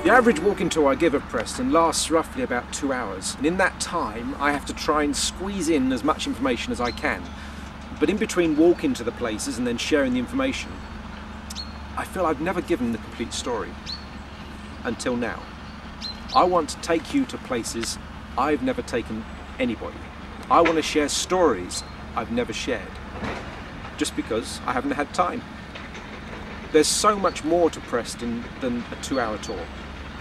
The average walking tour I give of Preston lasts roughly about 2 hours, and in that time I have to try and squeeze in as much information as I can. But in between walking to the places and then sharing the information, I feel I've never given the complete story. Until now. I want to take you to places I've never taken anybody. I want to share stories I've never shared, just because I haven't had time. There's so much more to Preston than a 2-hour tour,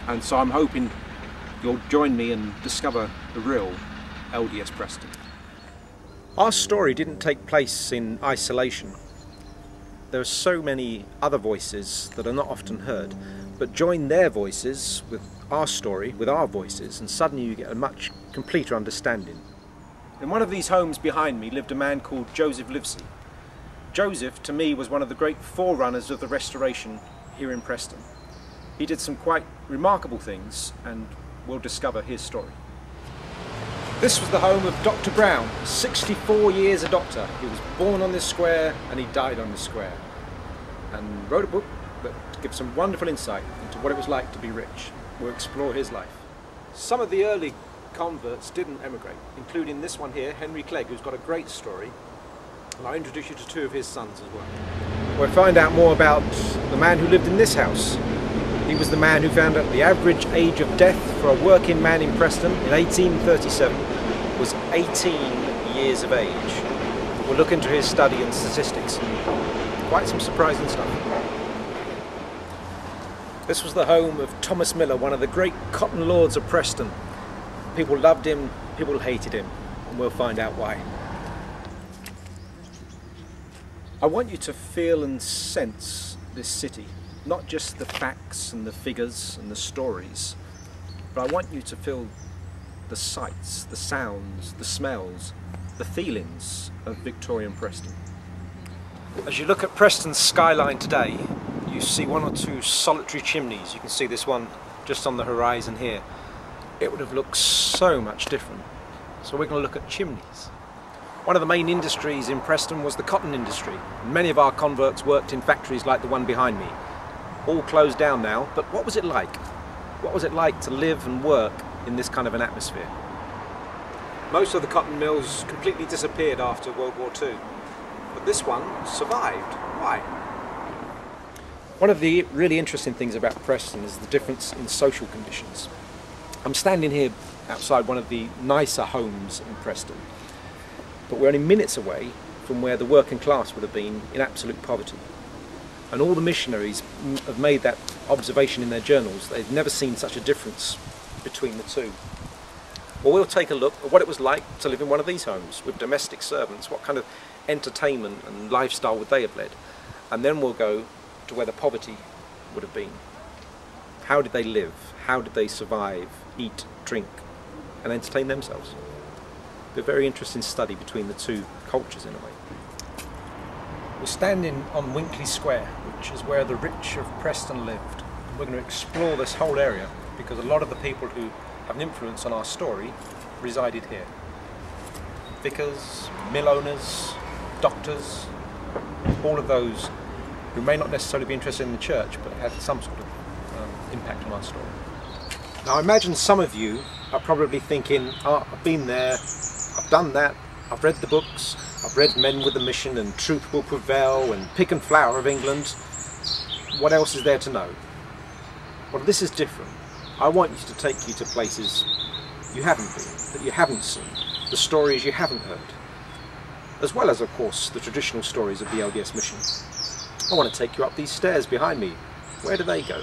and so I'm hoping you'll join me and discover the real LDS Preston. Our story didn't take place in isolation. There are so many other voices that are not often heard, but join their voices with our story, with our voices, and suddenly you get a much completer understanding. In one of these homes behind me lived a man called Joseph Livesey. Joseph, to me, was one of the great forerunners of the Restoration here in Preston. He did some quite remarkable things, and we'll discover his story. This was the home of Dr. Brown, 64 years a doctor. He was born on this square and he died on this square, and wrote a book that gives some wonderful insight into what it was like to be rich. We'll explore his life. Some of the early converts didn't emigrate, including this one here, Henry Clegg, who's got a great story, and I'll introduce you to 2 of his sons as well. We'll find out more about the man who lived in this house. He was the man who found out the average age of death for a working man in Preston in 1837 was 18 years of age. We'll look into his study and statistics. Quite some surprising stuff. This was the home of Thomas Miller, one of the great cotton lords of Preston. People loved him, people hated him, and we'll find out why. I want you to feel and sense this city, not just the facts and the figures and the stories, but I want you to feel the sights, the sounds, the smells, the feelings of Victorian Preston. As you look at Preston's skyline today, you see 1 or 2 solitary chimneys. You can see this one just on the horizon here. It would have looked so much different. So we're going to look at chimneys. One of the main industries in Preston was the cotton industry. Many of our converts worked in factories like the one behind me. All closed down now, but what was it like? What was it like to live and work in this kind of an atmosphere? Most of the cotton mills completely disappeared after World War II, but this one survived. Why? One of the really interesting things about Preston is the difference in social conditions. I'm standing here outside one of the nicer homes in Preston, but we're only minutes away from where the working class would have been in absolute poverty. And all the missionaries have made that observation in their journals. They've never seen such a difference between the two. Well, we'll take a look at what it was like to live in one of these homes with domestic servants. What kind of entertainment and lifestyle would they have led? And then we'll go to where the poverty would have been. How did they live? How did they survive, eat, drink, and entertain themselves? A very interesting study between the two cultures in a way. We're standing on Winkley Square, which is where the rich of Preston lived. We're going to explore this whole area because a lot of the people who have an influence on our story resided here. Vicars, mill owners, doctors, all of those who may not necessarily be interested in the church but had some sort of impact on our story. Now I imagine some of you are probably thinking, oh, I've been there, I've done that, I've read the books, I've read Men with a Mission and Truth Will Prevail and Pick and Flower of England. What else is there to know? Well, this is different. I want you to take you to places you haven't been, that you haven't seen, the stories you haven't heard, as well as, of course, the traditional stories of the LDS mission. I want to take you up these stairs behind me. Where do they go?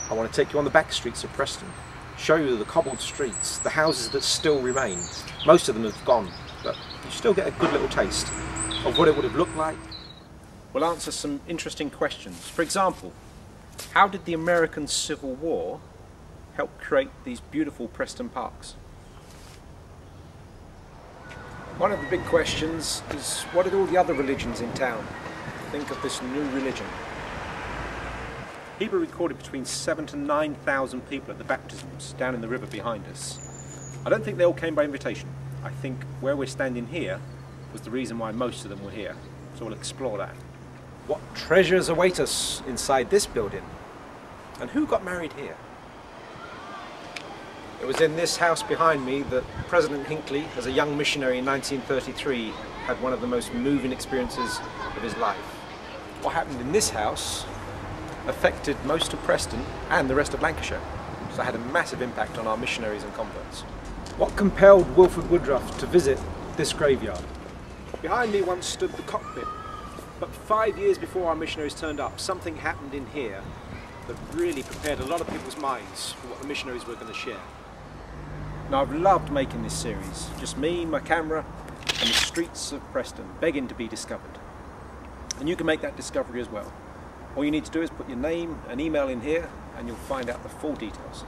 I want to take you on the back streets of Preston, show you the cobbled streets, the houses that still remain. Most of them have gone, but you still get a good little taste of what it would have looked like. We'll answer some interesting questions. For example, how did the American Civil War help create these beautiful Preston parks? One of the big questions is, what did all the other religions in town think of this new religion? People recorded between 7,000 to 9,000 people at the baptisms down in the river behind us. I don't think they all came by invitation. I think where we're standing here was the reason why most of them were here. So we'll explore that. What treasures await us inside this building? And who got married here? It was in this house behind me that President Hinckley, as a young missionary in 1933, had one of the most moving experiences of his life. What happened in this house affected most of Preston and the rest of Lancashire, so it had a massive impact on our missionaries and converts. What compelled Wilford Woodruff to visit this graveyard? Behind me once stood the cockpit, but 5 years before our missionaries turned up, something happened in here that really prepared a lot of people's minds for what the missionaries were going to share. Now, I've loved making this series, just me, my camera, and the streets of Preston, begging to be discovered. And you can make that discovery as well. All you need to do is put your name and email in here, and you'll find out the full details.